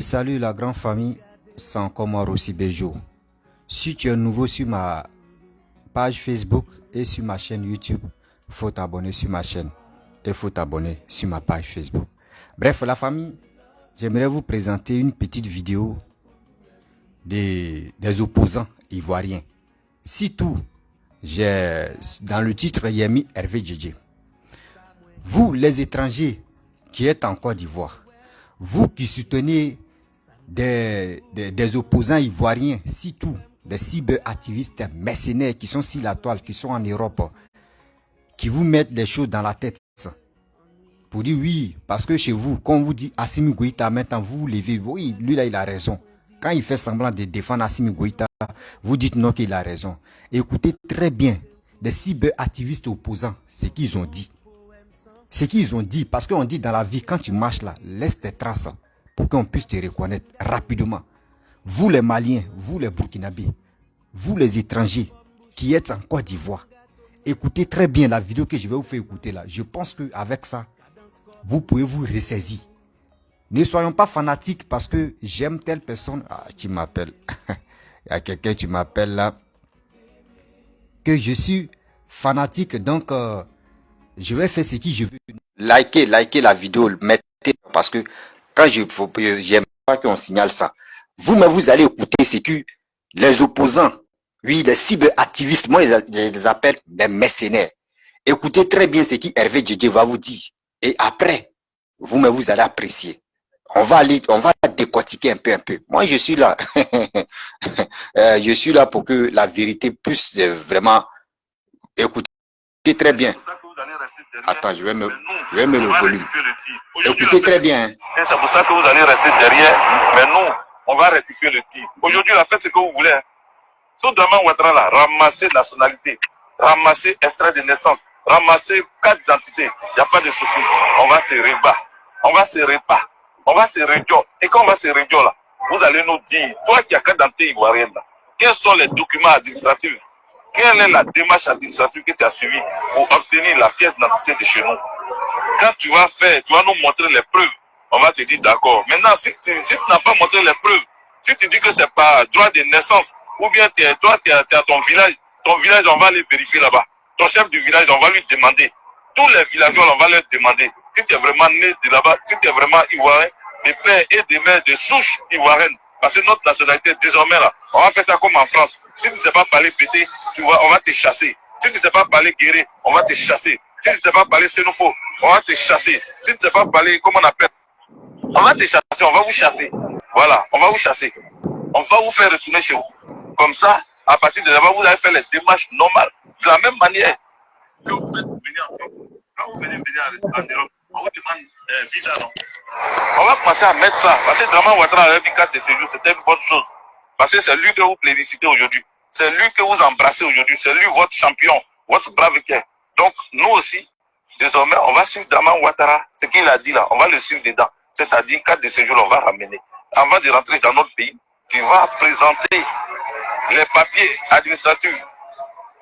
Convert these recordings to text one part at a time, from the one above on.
Salut la grande famille, c'est encore moi Rossi Bejo. Si tu es nouveau sur ma page Facebook et sur ma chaîne YouTube, faut t'abonner sur ma chaîne et faut t'abonner sur ma page Facebook. Bref, la famille, j'aimerais vous présenter une petite vidéo des opposants ivoiriens. Si tout, dans le titre, il y a mis Hervé Djedje. Vous, les étrangers qui êtes en Côte d'Ivoire, vous qui soutenez des opposants ivoiriens, si tout, des cyberactivistes mercenaires qui sont sur la toile, qui sont en Europe, qui vous mettent des choses dans la tête pour dire oui, parce que chez vous, quand on vous dit Assimi Goïta, maintenant vous vous levez, oui, lui là il a raison. Quand il fait semblant de défendre Assimi Goïta, vous dites non qu'il a raison. Écoutez très bien, des cyberactivistes opposants, ce qu'ils ont dit. Ce qu'ils ont dit, parce qu'on dit dans la vie, quand tu marches là, laisse tes traces pour qu'on puisse te reconnaître rapidement. Vous les Maliens, vous les Burkinabés, vous les étrangers qui êtes en Côte d'Ivoire, écoutez très bien la vidéo que je vais vous faire écouter là. Je pense qu'avec ça, vous pouvez vous ressaisir. Ne soyons pas fanatiques parce que j'aime telle personne. Ah, tu m'appelles. Il y a quelqu'un qui m'appelle là. Que je suis fanatique, donc je vais faire ce que je veux. Likez la vidéo, mettez parce que quand j'aime pas qu'on signale ça. Vous-même, vous allez écouter ce que les opposants, oui, les cyberactivistes, moi je les appelle des mercenaires. Écoutez très bien ce que Hervé Djedje va vous dire. Et après, vous-même, vous allez apprécier. On va décortiquer un peu. Moi, je suis là. Je suis là pour que la vérité puisse vraiment écouter très bien. Attends, je vais me le volume. Écoutez très bien. Et c'est pour ça que vous allez rester derrière. Mais nous, on va rectifier le tir. Aujourd'hui, la fête, c'est ce que vous voulez. Soudanement, Ouattara, là, ramasser nationalité, ramasser extrait de naissance, ramasser carte d'identité. Il n'y a pas de souci. On va se rebattre. On va se rebattre. On va se réduire. Et quand on va se réduire, là, vous allez nous dire, toi qui as carte d'identité ivoirienne, là, quels sont les documents administratifs? Quelle est la démarche administrative que tu as suivie pour obtenir la pièce d'identité de chez nous? Quand tu vas nous montrer les preuves, on va te dire d'accord. Maintenant, si tu n'as pas montré les preuves, si tu dis que c'est pas droit de naissance, ou bien tu es à ton village, on va aller vérifier là-bas. Ton chef du village, on va lui demander. Tous les villageois, on va leur demander. Si tu es vraiment né de là-bas, si tu es vraiment ivoirien, de père et de mère de souche ivoirienne, parce que notre nationalité, désormais là, on va faire ça comme en France. Si tu ne sais pas parler pété, on va te chasser. Si tu ne sais pas parler guéri, on va te chasser. Si tu ne sais pas parler sénophone, on va te chasser. Si tu ne sais pas parler, comment on appelle, on va te chasser, on va vous chasser. Voilà, on va vous chasser. On va vous faire retourner chez vous. Comme ça, à partir de là-bas, vous allez faire les démarches normales. De la même manière que vous faites venir en France. Quand vous venez en Europe, on vous demande visa, non? On va commencer à mettre ça. Parce que vraiment, Ouattara avait une carte de séjour, c'était une bonne chose. Parce que c'est lui que vous plébiscitez aujourd'hui. C'est lui que vous embrassez aujourd'hui. C'est lui votre champion, votre brave cœur. Donc, nous aussi, désormais, on va suivre Draman Ouattara. Ce qu'il a dit là, on va le suivre dedans. C'est-à-dire, carte de séjour, on va ramener. Avant de rentrer dans notre pays, tu vas présenter les papiers administratifs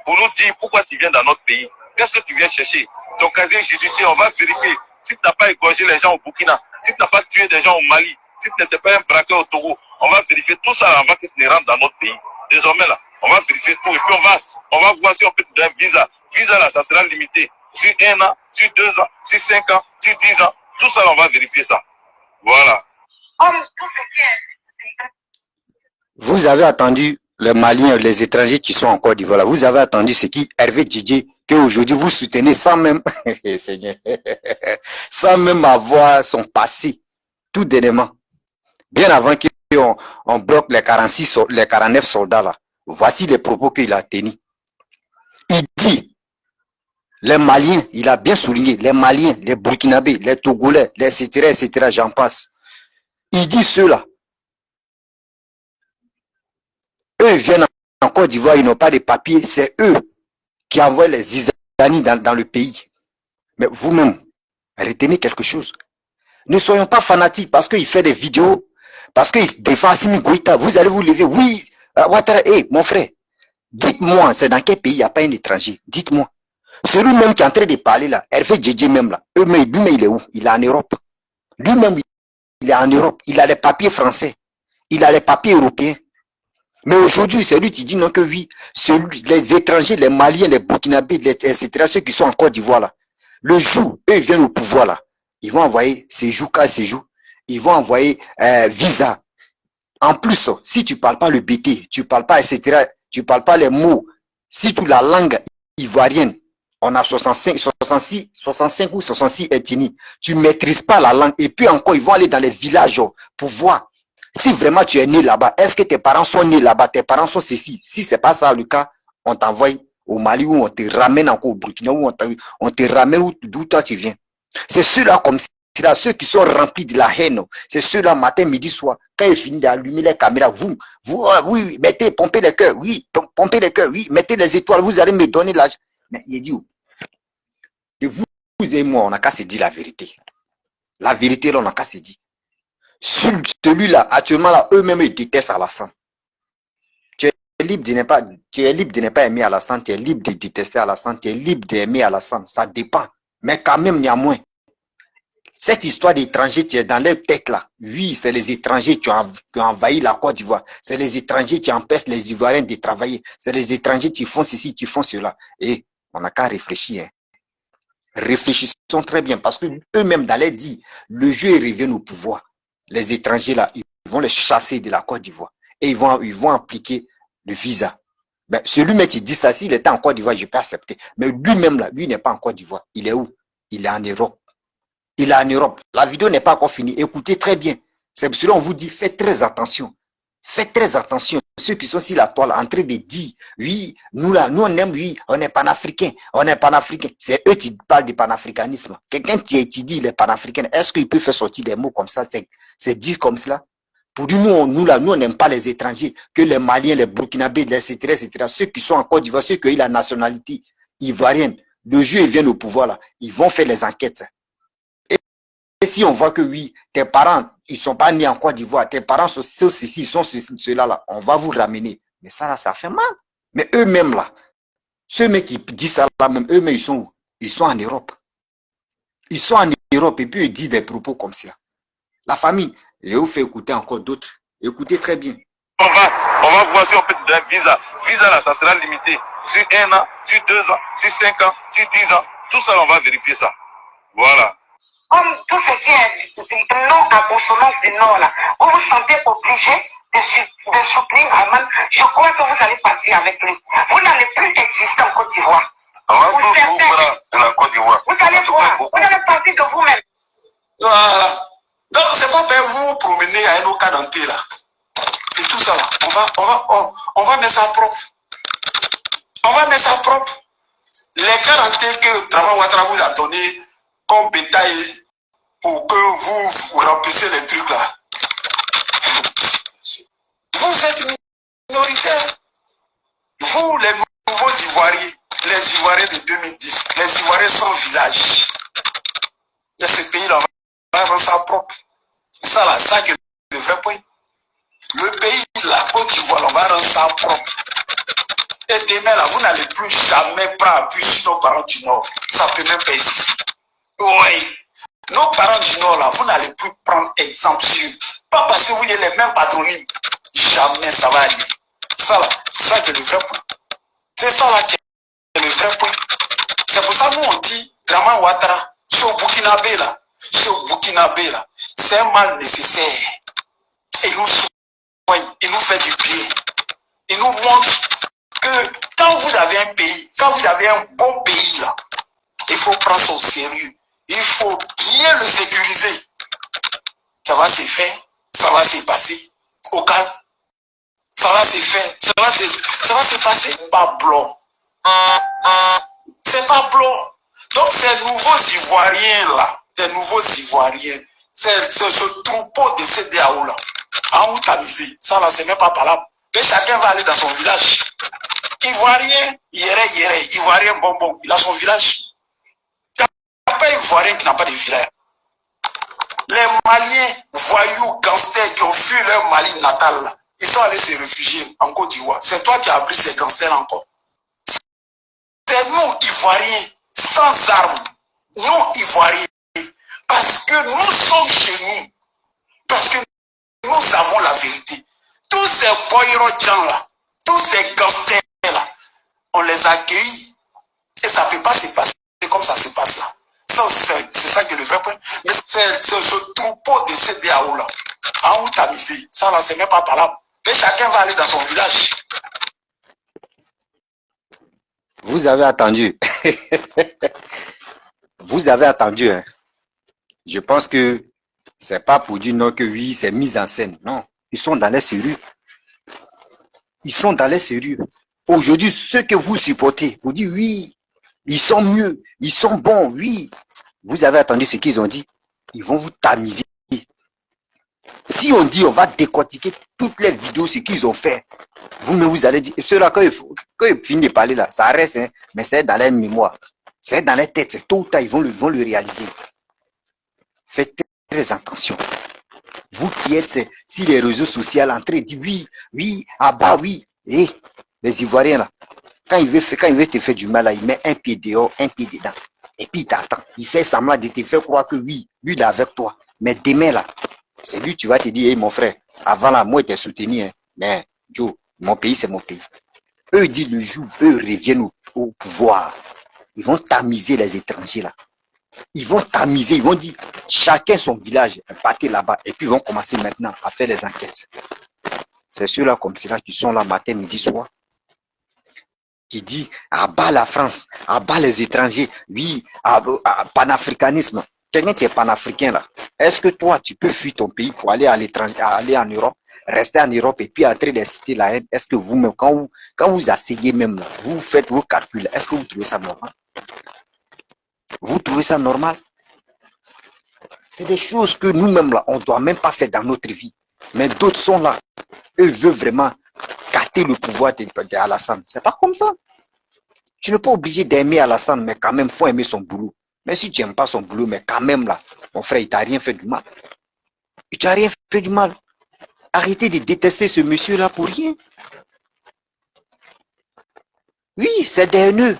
pour nous dire pourquoi tu viens dans notre pays. Qu'est-ce que tu viens chercher? Ton casier judiciaire, on va vérifier. Si tu n'as pas égorgé les gens au Burkina, si tu n'as pas tué des gens au Mali, si tu n'étais pas un braqueur au Togo, on va vérifier tout ça avant que tu ne rentres dans notre pays. Désormais là, on va vérifier tout et puis on va voir si on peut te donner un visa. Visa là, ça sera limité sur 1 an, sur 2 ans, sur 5 ans, sur 10 ans. Tout ça là, on va vérifier ça. Voilà. Vous avez attendu les Maliens, les étrangers qui sont en Côte d'Ivoire. Vous avez attendu ce qui Hervé Djedje qu'aujourd'hui vous soutenez sans même, sans même avoir son passé, tout dernièrement. Bien avant qu'on bloque les 49 soldats là. Voici les propos qu'il a tenus. Il dit, les Maliens, il a bien souligné, les Maliens, les Burkinabés, les Togolais, etc., j'en passe. Il dit ceux-là. Eux viennent en Côte d'Ivoire, ils n'ont pas de papiers, c'est eux qui envoient les Zizani dans le pays. Mais vous-même, retenez quelque chose. Ne soyons pas fanatiques parce qu'il fait des vidéos, parce qu'il défend Assimi Goïta. Vous allez vous lever, oui, Ouattara, mon frère, dites-moi, c'est dans quel pays il n'y a pas un étranger? Dites-moi. Celui-même qui est en train de parler là, Hervé Djedje même là, lui-même il est où? Il est en Europe. Lui-même, il est en Europe, il a les papiers français, il a les papiers européens. Mais aujourd'hui, c'est lui qui dit non que oui, les étrangers, les Maliens, les Burkinabés, etc., ceux qui sont en Côte d'Ivoire là, le jour, eux ils viennent au pouvoir là, ils vont envoyer séjour, ils vont envoyer visa. En plus, si tu ne parles pas le BT, tu ne parles pas, etc., tu ne parles pas les mots, si tu la langue ivoirienne, on a 65 ou 66 ethnies, tu ne maîtrises pas la langue, et puis encore, ils vont aller dans les villages pour voir si vraiment tu es né là-bas. Est-ce que tes parents sont nés là-bas, tes parents sont ceci. Si ce n'est pas ça le cas, on t'envoie au Mali ou on te ramène encore au Burkina ou on te ramène d'où toi tu viens. C'est ceux-là comme ça, ceux qui sont remplis de la haine. C'est ceux-là matin, midi, soir. Quand ils finissent d'allumer les caméras, oui, mettez, pompez les cœurs, oui, pompez les cœurs, oui, mettez les étoiles, vous allez me donner l'âge. Mais il dit, et vous et moi, on n'a qu'à se dire la vérité. La vérité, là, on n'a qu'à se dire. Celui-là, actuellement, là, eux-mêmes, ils détestent Alassane. Tu es libre de ne pas aimer Alassane, tu es libre de détester Alassane, tu es libre d'aimer Alassane. Ça dépend. Mais quand même, néanmoins, cette histoire d'étrangers, tu es dans leur tête là. Oui, c'est les étrangers qui ont envahi la Côte d'Ivoire. C'est les étrangers qui empêchent les Ivoiriens de travailler. C'est les étrangers qui font ceci, qui font cela. Et on n'a qu'à réfléchir. Hein. Réfléchissons très bien parce que eux-mêmes, dans les dits, le jeu est revenu au pouvoir. Les étrangers là, ils vont les chasser de la Côte d'Ivoire. Et ils vont appliquer le visa. Ben, celui-même qui dit ça, s'il était en Côte d'Ivoire, je peux accepter. Mais lui-même là, lui n'est pas en Côte d'Ivoire. Il est où? Il est en Europe. Il est en Europe. La vidéo n'est pas encore finie. Écoutez très bien. C'est pour cela qu'on vous dit, faites très attention. Faites très attention. Ceux qui sont sur la toile en train de dire, oui, nous là, nous on aime, oui, on est panafricain, on est panafricain. C'est eux qui parlent de panafricanisme. Quelqu'un qui dit il est panafricain, est-ce qu'il peut faire sortir des mots comme ça? C'est dit comme cela. Pour dire, nous là, nous on n'aime pas les étrangers, que les Maliens, les Burkinabés, etc., etc. Ceux qui sont en Côte d'Ivoire, ceux qui ont la nationalité ivoirienne, le jour ils viennent au pouvoir là, ils vont faire les enquêtes. Et si on voit que oui, tes parents, ils ne sont pas nés en Côte d'Ivoire, tes parents sont ceci, ils sont cela là, on va vous ramener. Mais ça là, ça fait mal. Mais eux-mêmes là, ceux-mêmes qui disent ça là, même eux-mêmes, ils sont où? Ils sont en Europe. Ils sont en Europe et puis ils disent des propos comme ça. La famille, je vous fais écouter encore d'autres. Écoutez très bien. On va voir si on peut te donner un visa. Visa là, ça sera limité. Sur 1 an, sur 2 ans, sur 5 ans, sur 10 ans. Tout ça, on va vérifier ça. Voilà. Comme tout ce qui est non à consonance du Nord là, vous vous sentez obligé de soutenir Aman, je crois que vous allez partir avec lui. Vous n'allez plus exister en Côte d'Ivoire. On va de la Côte d'Ivoire. Vous allez voir, vous allez partir de vous-même. Voilà. Donc, c'est pas pour vous promener à un autre cadenté là. Et tout ça là, on va mettre ça propre. On va mettre ça propre. Les cadentés que Draman Ouattara vous a donné comme bétail pour que vous remplissiez les trucs là. Vous êtes minoritaire. Vous, les nouveaux Ivoiriens, les Ivoiriens de 2010, les Ivoiriens sans village. De ce pays-là, on va rendre ça propre. Ça là, ça qui est le vrai point. Le pays, la Côte d'Ivoire, on va rendre ça propre. Et demain là, vous n'allez plus jamais prendre appui sur nos parents du Nord. Ça peut même pas exister. Oui. Nos parents du Nord, là, vous n'allez plus prendre exemple sur. Pas parce que vous avez les mêmes patronymes. Jamais ça va aller. Ça, là, c'est ça qui est le vrai point. C'est ça, là, qui est le vrai point. C'est pour ça que nous, on dit, Draman Ouattara, c'est au Burkinabé, là. C'est au Burkinabé, là. C'est un mal nécessaire. Et il nous soigne, il nous fait du bien. Il nous montre que quand vous avez un pays, quand vous avez un bon pays, là, il faut prendre ça au sérieux. Il faut bien le sécuriser. Ça va se faire, ça va se passer au calme. Ça va se faire, ça va se passer. Pas blanc. C'est pas blanc. Donc ces nouveaux Ivoiriens là, ces nouveaux Ivoiriens, c'est ce troupeau de CDAO là, en Outamisé, ça là c'est même pas parlable. Mais chacun va aller dans son village. Ivoirien, yéré, Ivoirien bonbon, il a son village. Pas Ivoirien qui n'a pas de village. Les Maliens, voyous, gangsters qui ont fui leur Mali natal, ils sont allés se réfugier en Côte d'Ivoire. C'est toi qui as pris ces gangsters encore. C'est nous, Ivoiriens, sans armes. Nous, Ivoiriens. Parce que nous sommes chez nous. ces poireaux gens-là, tous ces gangsters-là, on les accueille et ça ne peut pas se passer comme ça se passe là. C'est ça qui est le vrai point. Mais c'est ce troupeau de CDAO-là, en haut tamisé, ça là, c'est même pas parlable. Mais chacun va aller dans son village. Vous avez attendu. Vous avez attendu. Hein. Je pense que c'est pas pour dire non que oui, c'est mise en scène. Non, ils sont dans les sérieux. Ils sont dans les sérieux. Aujourd'hui, ceux que vous supportez, vous dites oui, ils sont mieux, ils sont bons, oui. Vous avez attendu ce qu'ils ont dit. Ils vont vous tamiser. Si on dit on va décortiquer toutes les vidéos, ce qu'ils ont fait, vous-même vous allez dire, ceux-là, quand ils finissent de parler là, ça reste, hein, mais c'est dans leur mémoire. C'est dans leur tête. Tôt ou tard, ils vont le réaliser. Faites très attention. Vous qui êtes sur les réseaux sociaux en train de dire oui, oui, ah bah oui. Et les Ivoiriens là, quand il veut te faire du mal là, il met un pied dehors, un pied dedans. Et puis il t'attend. Il fait semblant de te faire croire que oui, lui il est avec toi. Mais demain là, c'est lui tu vas te dire, hey, mon frère, avant là, moi je t'ai soutenu. Hein. Mais Joe, mon pays c'est mon pays. Eux disent le jour, eux reviennent au pouvoir. Ils vont tamiser les étrangers là. Ils vont tamiser, ils vont dire chacun son village, partez là-bas. Et puis ils vont commencer maintenant à faire les enquêtes. C'est ceux-là comme ceux-là qui sont là matin, midi, soir. Qui dit à bas la France, à bas les étrangers, oui, à panafricanisme. Quelqu'un qui est panafricain là, est-ce que toi tu peux fuir ton pays pour aller à l'étranger, aller en Europe, rester en Europe et puis entrer les cités la haine? Est-ce que vous-même, quand vous asseyez même là, vous faites vos calculs, est-ce que vous trouvez ça normal? Vous trouvez ça normal? C'est des choses que nous-mêmes là, on ne doit même pas faire dans notre vie. Mais d'autres sont là. Eux veulent vraiment gâter le pouvoir d'Alassane. C'est pas comme ça. Tu n'es pas obligé d'aimer Alassane, mais quand même, il faut aimer son boulot. Mais si tu n'aimes pas son boulot, mais quand même là, mon frère, il t'a rien fait du mal. Il t'a rien fait du mal. Arrêtez de détester ce monsieur-là pour rien. Oui, c'est des haineux.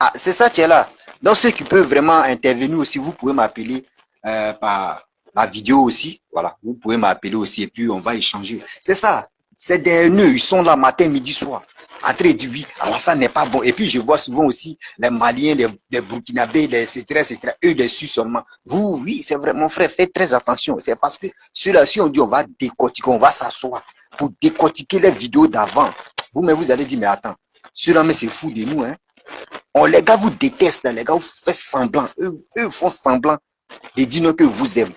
Ah, c'est ça, tu es là. Donc, ceux qui peuvent vraiment intervenir aussi, vous pouvez m'appeler par la vidéo aussi. Voilà, vous pouvez m'appeler aussi et puis on va échanger. C'est ça. C'est des haineux. Ils sont là matin, midi, soir. En train de dire oui, alors ça n'est pas bon. Et puis, je vois souvent aussi les Maliens, les Burkinabés, etc., etc. Eux, les Suisses seulement. Vous, oui, c'est vrai, mon frère, faites très attention. C'est parce que ceux-là, si on dit on va décortiquer, on va s'asseoir pour décortiquer les vidéos d'avant. Vous-même, vous allez dire, mais attends, ceux-là, mais c'est fou de nous, hein. Les gars vous détestent, les gars vous font semblant. Eux font semblant de dire que vous aiment.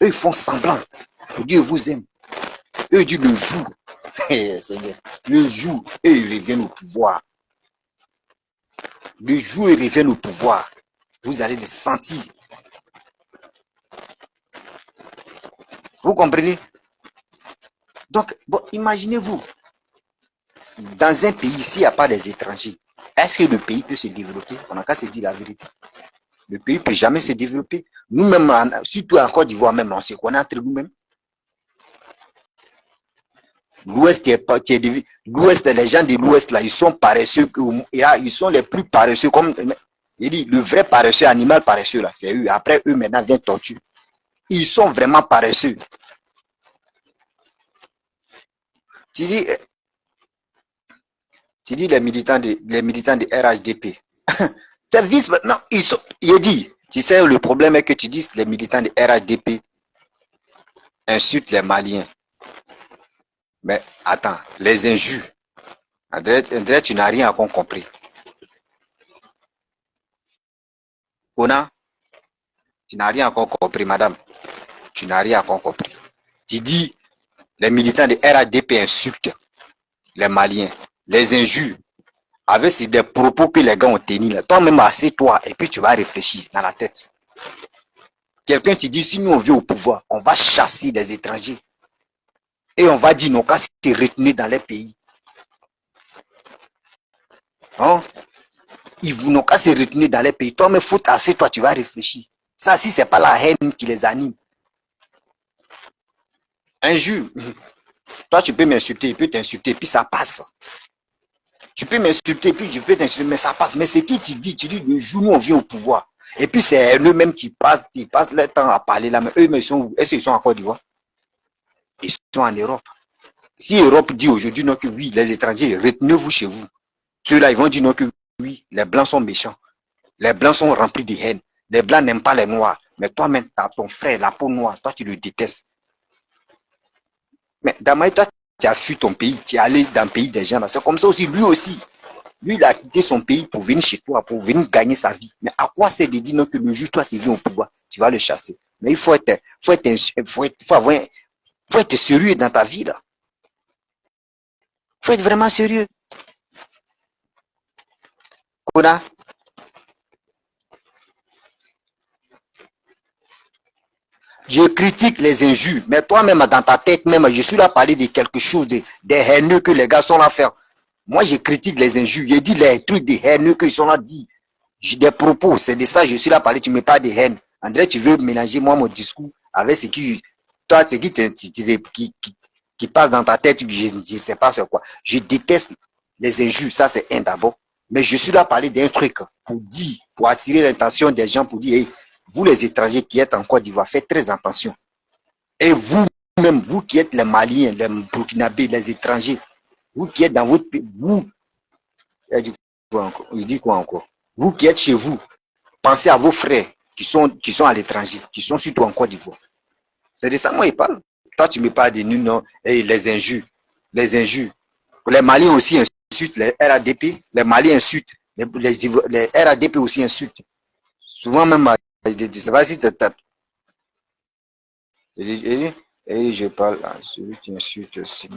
Eux font semblant. Dieu vous aime. Eux disent le jour. Seigneur, le jour, eux ils reviennent au pouvoir. Le jour ils reviennent au pouvoir. Vous allez les sentir. Vous comprenez? Donc, bon, imaginez-vous. Dans un pays, s'il n'y a pas des étrangers, est-ce que le pays peut se développer? On n'a qu'à se dire la vérité. Le pays ne peut jamais se développer. Nous-mêmes, surtout en Côte d'Ivoire, même, on se connaît entre nous-mêmes. L'Ouest, les gens de l'Ouest, là, ils sont paresseux. Ils sont les plus paresseux. Comme il dit, le vrai paresseux, animal paresseux, là, c'est eux. Après, eux, maintenant, viennent tortue. Ils sont vraiment paresseux. Tu dis les militants de RHDP. Non, il dit, tu sais, le problème est que tu dis les militants de RHDP insultent les Maliens. Mais attends, les injures. André, tu n'as rien encore compris. Ona, tu n'as rien encore compris, madame. Tu n'as rien encore compris. Tu dis les militants de RHDP insultent les Maliens, les injures. Avec des propos que les gars ont tenus là. Toi-même, assieds-toi et puis tu vas réfléchir dans la tête. Quelqu'un te dit, si nous on vient au pouvoir, on va chasser des étrangers. Et on va dire, non, qu'à se retenir dans les pays. Hein? Ils n'ont qu'à se retenir dans les pays. Toi-même, faut assieds-toi, tu vas réfléchir. Ça, si c'est pas la haine qui les anime. Injure. Toi, tu peux m'insulter, il peut t'insulter, puis ça passe. Tu peux m'insulter, puis je peux t'insulter, mais ça passe. Mais c'est qui tu dis le jour où on vient au pouvoir. Et puis c'est eux-mêmes qui passent leur temps à parler là, mais eux-mêmes, est-ce qu'ils sont en Côte d'Ivoire? Ils sont en Europe. Si l'Europe dit aujourd'hui non que oui, les étrangers, retenez-vous chez vous. Ceux-là, ils vont dire non que oui, les Blancs sont méchants. Les Blancs sont remplis de haine. Les Blancs n'aiment pas les Noirs. Mais toi-même, ton frère, la peau noire, toi, tu le détestes. Mais Damaï, toi, tu as fui ton pays, tu es allé dans le pays des gens. C'est comme ça aussi, lui aussi. Lui, il a quitté son pays pour venir chez toi, pour venir gagner sa vie. Mais à quoi c'est de dire non, que le jour, toi, tu viens au pouvoir, tu vas le chasser? Mais il faut être sérieux dans ta vie, là. Il faut être vraiment sérieux. Kona. Je critique les injures, mais toi-même, dans ta tête, même, je suis là à parler de quelque chose, des haineux que les gars sont là à faire. Moi, je critique les injures. Je dis les trucs des haineux qu'ils sont là à dire. Des propos, c'est de ça, je suis là à parler. Tu ne mets pas de haine. André, tu veux mélanger, moi, mon discours avec ce qui, toi, ce qui passe dans ta tête, je ne sais pas c'est quoi. Je déteste les injures, ça, c'est un d'abord. Mais je suis là à parler d'un truc pour dire, pour attirer l'attention des gens, pour dire, hey, vous les étrangers qui êtes en Côte d'Ivoire, faites très attention. Et vous-même, vous qui êtes les Maliens, les Burkinabés, les étrangers, vous qui êtes dans votre pays, vous, il dit quoi encore? Vous qui êtes chez vous, pensez à vos frères qui sont à l'étranger, qui sont surtout en Côte d'Ivoire. C'est de ça moi il parle. Toi, tu me parles de nous, non, et les injures. Les injures. Les Maliens aussi insultent les RADP, les Maliens insultent, les RADP aussi insultent. Souvent même, je ne sais pas si tu tapes. Et je parle à celui qui insulte aussi.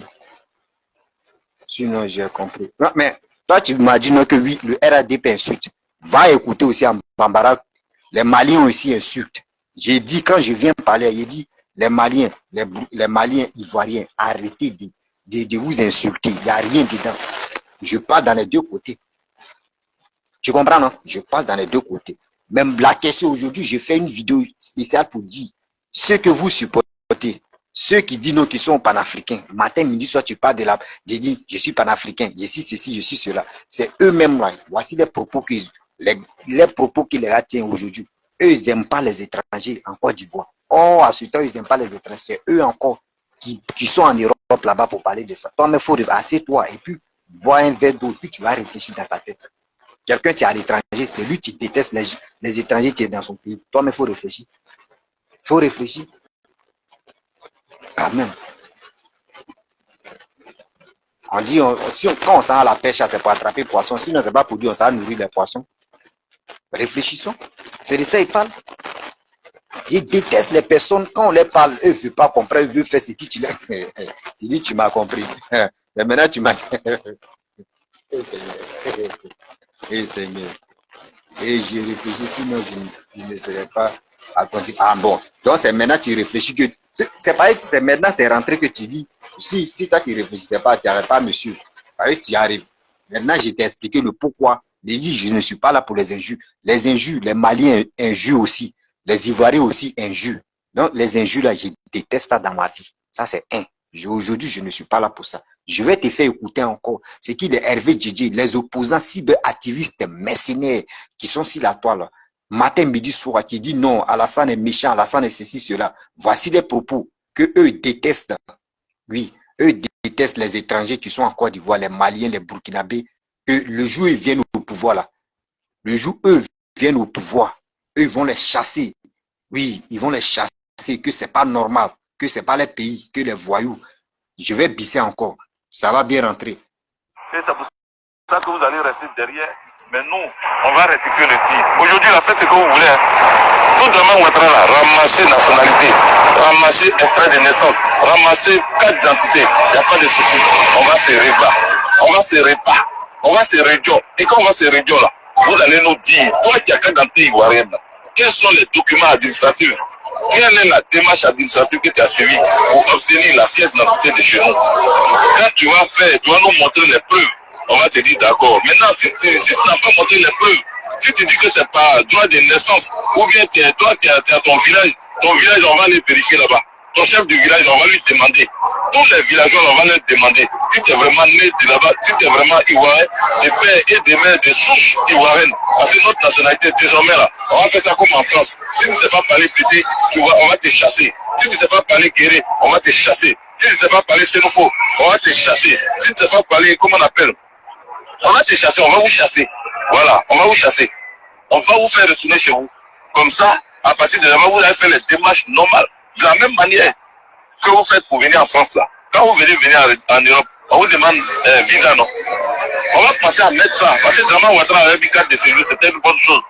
Sinon, j'ai compris. Non, mais toi, tu m'as dit non que oui, le RADP insulte. Va écouter aussi en Bambara. Les Maliens aussi insultent. J'ai dit, quand je viens parler, j'ai dit, les Maliens ivoiriens, arrêtez de vous insulter. Il n'y a rien dedans. Je parle dans les deux côtés. Tu comprends, non? Je parle dans les deux côtés. Même la question aujourd'hui, j'ai fait une vidéo spéciale pour dire ce que vous supportez. Ceux qui disent non, qui sont panafricains. Matin, midi, soit tu parles de la... J'ai dit, je suis panafricain, je suis ceci, je suis cela. C'est eux-mêmes là. Voici les propos qu'ils les tiennent aujourd'hui. Eux, ils n'aiment pas les étrangers en Côte d'Ivoire. Oh, à ce temps, ils n'aiment pas les étrangers. C'est eux encore qui sont en Europe là-bas pour parler de ça. Toi, mais il faut assieds-toi et puis bois un verre d'eau, puis tu vas réfléchir dans ta tête. Quelqu'un qui est à l'étranger, c'est lui qui déteste les étrangers qui est dans son pays. Toi, mais il faut réfléchir. Il faut réfléchir. Quand même. On dit, quand on s'en va à la pêche, c'est pour attraper poisson. Sinon, c'est pas pour dire on s'en va nourrir les poissons. Réfléchissons. C'est de ça qu'ils parlent. Ils détestent les personnes. Quand on les parle, eux ne veulent pas comprendre. Ils veulent faire ce que tu leur fais. Tu dis, tu m'as compris. Mais maintenant, tu m'as... Et Seigneur. Et je réfléchis, sinon je ne serais pas attentif. Ah bon. Donc c'est maintenant que tu réfléchis que... C'est pareil, c'est maintenant c'est rentré que tu dis. Si toi tu ne réfléchissais pas, tu n'arrives pas, monsieur. Pareil, tu y arrives. Maintenant, je t'ai expliqué le pourquoi. J'ai dit, je ne suis pas là pour les injures. Les injures, les Maliens injurent aussi. Les Ivoiriens aussi injurent. Donc les injures là, je déteste ça dans ma vie. Ça c'est un. Aujourd'hui, je ne suis pas là pour ça. Je vais te faire écouter encore ce qui est Hervé Djedje, les opposants cyberactivistes mercenaires qui sont sur la toile. Matin, midi, soir, qui dit non, Alassane est méchant, Alassane est ceci, cela. Voici les propos que eux détestent. Oui, eux détestent les étrangers qui sont en Côte d'Ivoire, les Maliens, les Burkinabés. Le jour où ils viennent au pouvoir là, le jour où eux viennent au pouvoir, eux vont les chasser. Oui, ils vont les chasser, que c'est pas normal, que c'est pas les pays, que les voyous. Je vais bisser encore. Ça va bien rentrer. Et c'est pour ça que vous allez rester derrière. Mais nous, on va rectifier le tir. Aujourd'hui, la fête, c'est comme vous voulez. Tout demain, là, ramasser nationalité, ramasser extrait de naissance, ramasser carte d'identité. Il n'y a pas de souci. On va se rébattre. On va se rébattre. On va se réduire. Et quand on va se réduire là, vous allez nous dire, toi qui as carte d'identité ivoirienne, quels sont les documents administratifs? Quelle est la démarche administrative que tu as suivie pour obtenir la pièce d'identité de chez nous? Quand tu vas faire, tu vas nous montrer les preuves. On va te dire d'accord. Maintenant, si tu n'as pas montré les preuves, si tu dis que c'est pas droit de naissance, ou bien toi, tu es à ton village, on va aller vérifier là-bas. ton chef du village, on va lui demander. Tous les villageois, on va leur demander. Si tu es vraiment né de là-bas, si tu es vraiment ivoirien, de père et de mère, de souche ivoirienne. Parce que notre nationalité, désormais là, on va faire ça comme en France. Si tu ne sais pas parler pété, on va te chasser. Si tu ne sais pas parler guéré, on va te chasser. Si tu ne sais pas parler xénophobe, on va te chasser. Si tu ne sais pas parler, comment on appelle, on va te chasser, on va vous chasser. Voilà, on va vous chasser. On va vous faire retourner chez vous. Comme ça, à partir de là, vous allez faire les démarches normales. De la même manière que vous faites pour venir en France là. Quand vous venez en Europe, on vous demande visa, non? On va penser à mettre ça. Parce que Draman Ouattara avec une carte de séjour, c'était une bonne chose.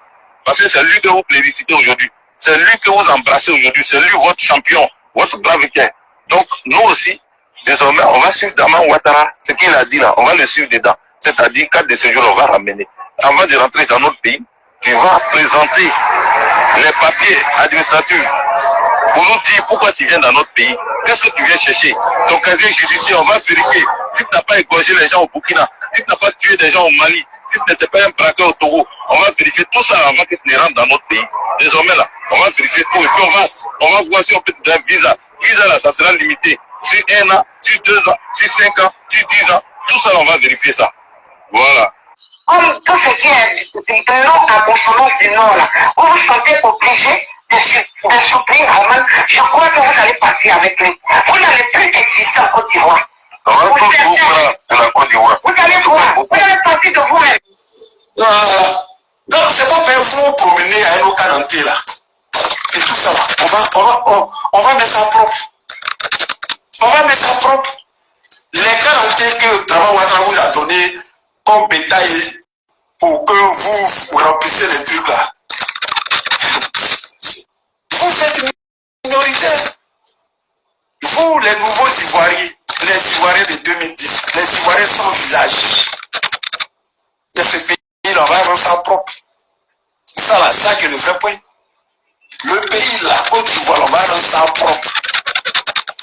Parce que c'est lui que vous plébiscitez aujourd'hui. C'est lui que vous embrassez aujourd'hui. C'est lui votre champion, votre brave cœur. Donc, nous aussi, désormais, on va suivre Draman Ouattara. Ce qu'il a dit là, on va le suivre dedans. C'est-à-dire, carte de séjour, on va ramener. Avant de rentrer dans notre pays, tu vas présenter les papiers administratifs pour nous dire pourquoi tu viens dans notre pays. Qu'est-ce que tu viens chercher? Ton casier judiciaire, on va vérifier. Si tu n'as pas égorgé les gens au Burkina, si tu n'as pas tué des gens au Mali, si tu n'étais pas un braqueur au Togo, on va vérifier tout ça avant que tu ne rentres dans notre pays. Désormais là, on va vérifier tout et puis on va voir si on peut te donner un visa. Visa là, ça sera limité. Sur 1 an, sur 2 ans, sur 5 ans, sur 10 ans, tout ça on va vérifier ça. Voilà. Comme tout ce qui est non à consonance du nom là, vous vous sentez obligé de soutenir Draman, je crois que vous allez partir avec lui. Vous n'allez plus exister en Côte d'Ivoire. On va tous vous prendre de la Côte d'Ivoire. Vous allez voir, vous allez partir de vous-même. Donc, c'est pas pour vous promener à un local là. Et tout ça, on va mettre ça propre. On va mettre ça propre. Les quarantaines que Draman Ouattara vous a donné comme bétail pour que vous remplissiez les trucs là. Vous faites minoritaire. Vous, les nouveaux Ivoiriens, les Ivoiriens de 2010, les Ivoiriens sans village, de ce pays-là, on va rendre ça propre. Ça là, ça qui est le vrai point. Le pays, la Côte d'Ivoire, on va rendre ça propre.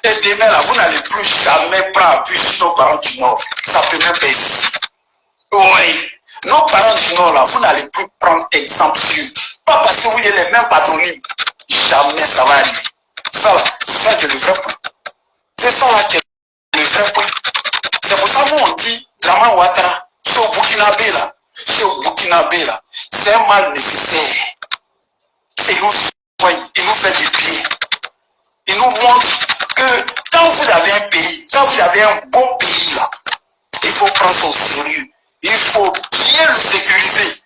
Et demain là, vous n'allez plus jamais prendre appui sur nos parents du Nord. Ça peut même pas exister. Oui. Nos parents du Nord là, vous n'allez plus prendre exemple sur. Pas parce que vous avez les mêmes patronymes. Jamais ça va arriver. Ça là, c'est ça qui est le vrai point. C'est ça là qui est le vrai point. C'est pour ça qu'on dit, Draman Ouattara, c'est au Burkinabé là. C'est au Burkinabé là. C'est un mal nécessaire. Il nous soigne, il nous fait du bien. Il nous montre que quand vous avez un pays, quand vous avez un beau pays là, il faut prendre ça au sérieux. Il faut bien le sécuriser.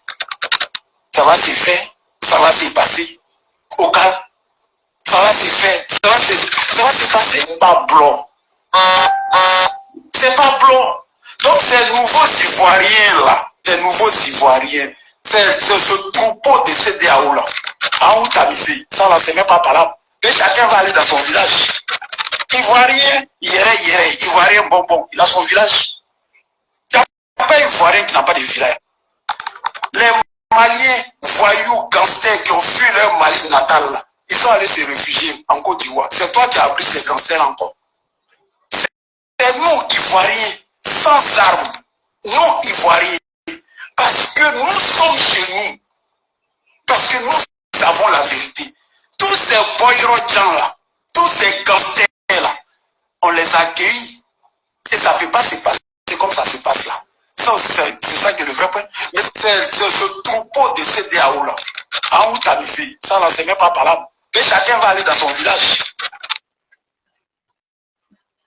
Ça va se faire, ça va se passer. Au calme. Ça va se faire, ça va se passer. C'est pas blanc. C'est pas blanc. Donc ces nouveaux Ivoiriens là, ces nouveaux Ivoiriens, c'est ce troupeau de CDAO là. En Outamisé, ça là c'est même pas parlable. Mais chacun va aller dans son village. Ivoirien, Ivoirien bonbon, il a son village. Il n'y a pas Ivoirien qui n'a pas de village. Les Maliens, voyous, gangsters qui ont fui leur Mali natal là, ils sont allés se réfugier en Côte d'Ivoire. C'est toi qui as appris ces gangsters encore. C'est nous, Ivoiriens, sans armes, nous, Ivoiriens, parce que nous sommes chez nous, parce que nous avons la vérité. Tous ces boyros là, tous ces gangsters là, on les accueille et ça ne peut pas se passer comme ça se passe là. C'est ça qui est le vrai point. Mais c'est ce troupeau de CDAO là, en Outamisé, ça là, c'est même pas parlable. Mais chacun va aller dans son village.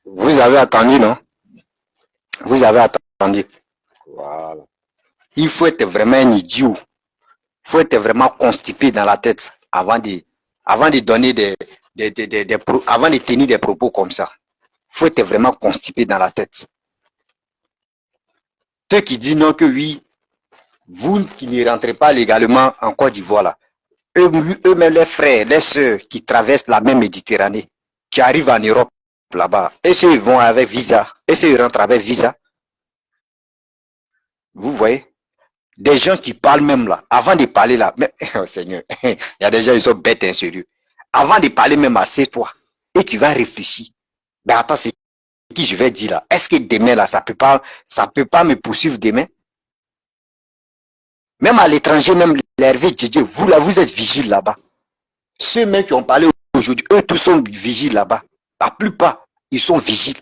Vous avez attendu, non? Vous avez attendu. Voilà. Il faut être vraiment un idiot. Il faut être vraiment constipé dans la tête avant de donner avant de tenir des propos comme ça. Il faut être vraiment constipé dans la tête. Ceux qui disent non que oui, vous qui ne rentrez pas légalement en Côte d'Ivoire là, eux-mêmes les frères, les sœurs qui traversent la même Méditerranée, qui arrivent en Europe là-bas, et ceux ils vont avec visa, et ceux ils rentrent avec visa. Vous voyez? Des gens qui parlent même là, avant de parler là, mais oh Seigneur, il y a des gens ils sont bêtes et sérieux. Avant de parler même assez toi, et tu vas réfléchir. Ben attends, c'est qui je vais dire là? Est-ce que demain là, ça peut pas me poursuivre demain? Même à l'étranger, même l'Hervé Djedje, vous là, vous êtes vigiles là-bas. Ceux mêmes qui ont parlé aujourd'hui, eux tous sont vigiles là-bas. La plupart, ils sont vigiles.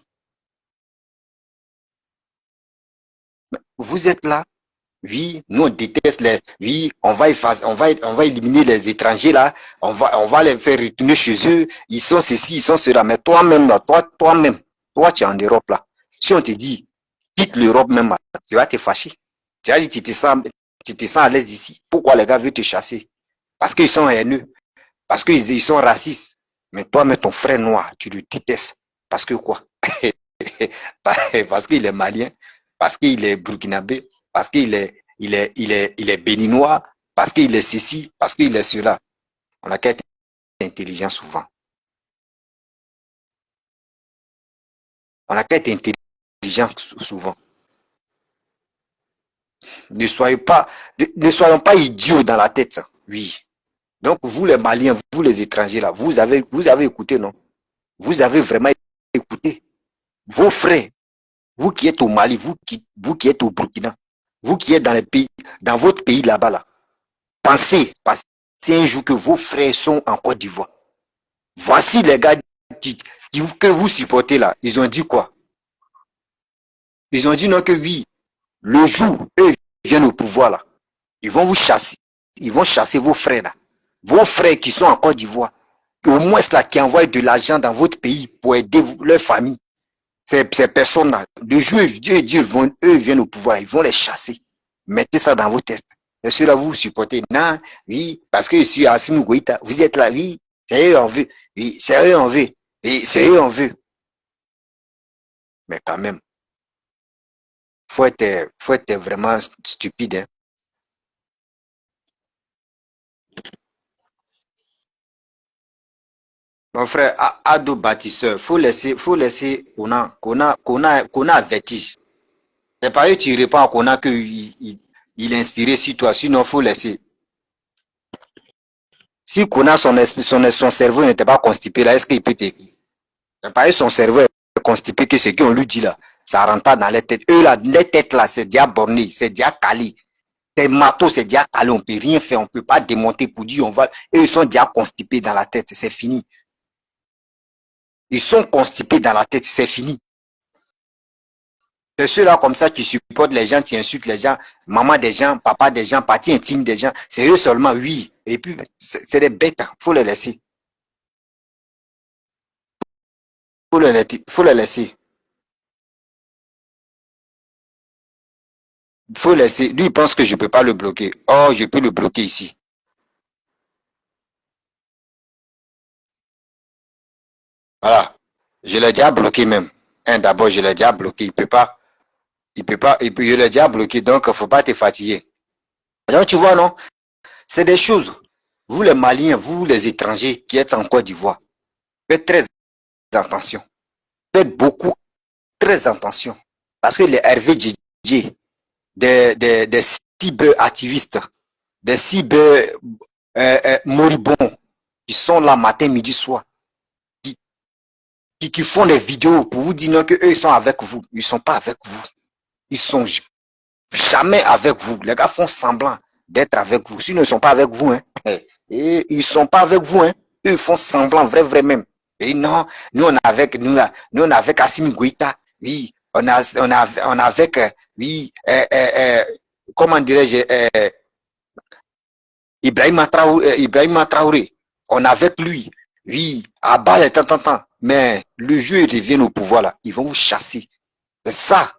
Vous êtes là, oui, nous on déteste les, oui, on va éliminer les étrangers là, on va les faire retourner chez eux, ils sont ceci, ils sont cela, mais toi-même là, toi-même, tu es en Europe là. Si on te dit, quitte l'Europe même, là, tu vas te fâcher. Tu vas dire, tu te sens à l'aise ici. Pourquoi les gars veulent te chasser? Parce qu'ils sont haineux, parce qu'ils sont racistes. Mais toi-même, ton frère noir, tu le détestes. Parce que quoi? Parce qu'il est malien, parce qu'il est burkinabé, parce qu'il est béninois, parce qu'il est ceci, parce qu'il est cela. On n'a qu'à être intelligent souvent. On n'a qu'à être intelligent souvent. Ne soyons pas idiots dans la tête. Oui. Donc, vous les Maliens, vous les étrangers là, vous avez écouté, non? Vous avez vraiment écouté. Vos frères, vous qui êtes au Mali, vous qui êtes au Burkina, vous qui êtes dans votre pays là-bas, là, pensez un jour que vos frères sont en Côte d'Ivoire. Voici les gars que vous supportez là. Ils ont dit quoi? Ils ont dit non que oui, le jour eux viennent au pouvoir là, ils vont vous chasser. Ils vont chasser vos frères là. Vos frères qui sont en Côte d'Ivoire, au moins là, qui envoient de l'argent dans votre pays pour aider leur famille. Ces personnes-là, le jour eux viennent au pouvoir, ils vont les chasser. Mettez ça dans vos tests. Et ceux-là, vous supportez. Non, oui, parce que je suis Assimi Goïta, vous êtes là, oui, c'est eux on veut. Oui, c'est eux on veut. Oui, c'est eux on veut. Mais quand même, faut être vraiment stupide. Hein. Mon frère, Ado bâtisseur, faut laisser qu'on a vertige. C'est pareil, tu réponds à Kona qu'il est inspiré sur toi, sinon faut laisser. Si Kona, son cerveau n'était pas constipé là, est-ce qu'il peut t'écrire? C'est pareil, son cerveau est constipé que ce qu'on lui dit là, ça rentre pas dans les têtes. Eux là, les têtes là, c'est déjà borné, c'est déjà calé. C'est matos, c'est déjà calé, on peut rien faire, on peut pas démonter pour dire on va. Eux, ils sont déjà constipés dans la tête, c'est fini. Ils sont constipés dans la tête, c'est fini. C'est ceux-là comme ça qui supportent les gens, qui insultent les gens, maman des gens, papa des gens, partie intime des gens. C'est eux seulement, oui. Et puis, c'est des bêtes, faut les laisser. Faut les laisser. Faut laisser. Lui, il pense que je peux pas le bloquer. Oh, je peux le bloquer ici. Voilà. Je l'ai déjà bloqué même. D'abord, je l'ai déjà bloqué. Il peut pas, je l'ai déjà bloqué. Donc, faut pas te fatiguer. Donc, tu vois, non? C'est des choses. Vous, les Maliens, vous, les étrangers qui êtes en Côte d'Ivoire, faites très attention. Faites beaucoup, très attention. Parce que les Hervé Didier, des cyber-activistes, des cyber-moribonds, qui sont là matin, midi, soir, qui font des vidéos pour vous dire que eux ils sont avec vous. Ils ne sont pas avec vous. Ils sont jamais avec vous. Les gars font semblant d'être avec vous. Sinon, ils ne sont pas avec vous. Hein. Et ils ne sont pas avec vous. Hein. Eux, ils font semblant, vrai même. Et non, nous, on est avec Assimi Goïta. Oui, on a avec, oui, comment dirais-je, Ibrahima Traoré. On est avec lui. Oui, à bas les temps. Mais le jour ils reviennent au pouvoir là, ils vont vous chasser. C'est ça.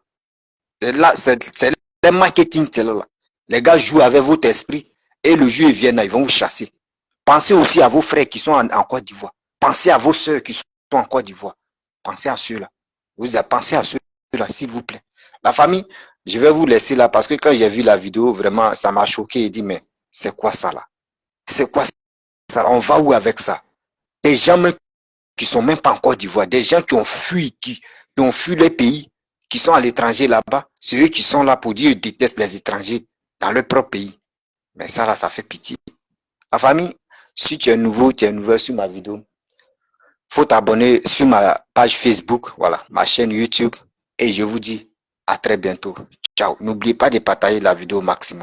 C'est le marketing, c'est là. Les gars jouent avec votre esprit et le jour ils viennent là, ils vont vous chasser. Pensez aussi à vos frères qui sont en Côte d'Ivoire. Pensez à vos soeurs qui sont en Côte d'Ivoire. Pensez à ceux-là. Vous avez pensé à ceux-là, s'il vous plaît. La famille, je vais vous laisser là parce que quand j'ai vu la vidéo, vraiment, ça m'a choqué et dit, mais c'est quoi ça là? C'est quoi ça? On va où avec ça? Des gens même qui sont même pas en Côte d'Ivoire, des gens qui ont fui, qui ont fui les pays, qui sont à l'étranger là-bas, c'est eux qui sont là pour dire qu'ils détestent les étrangers dans leur propre pays. Mais ça là, ça fait pitié. La famille, si tu es nouveau, tu es nouvelle sur ma vidéo, faut t'abonner sur ma page Facebook, voilà, ma chaîne YouTube, et je vous dis à très bientôt. Ciao. N'oubliez pas de partager la vidéo au maximum.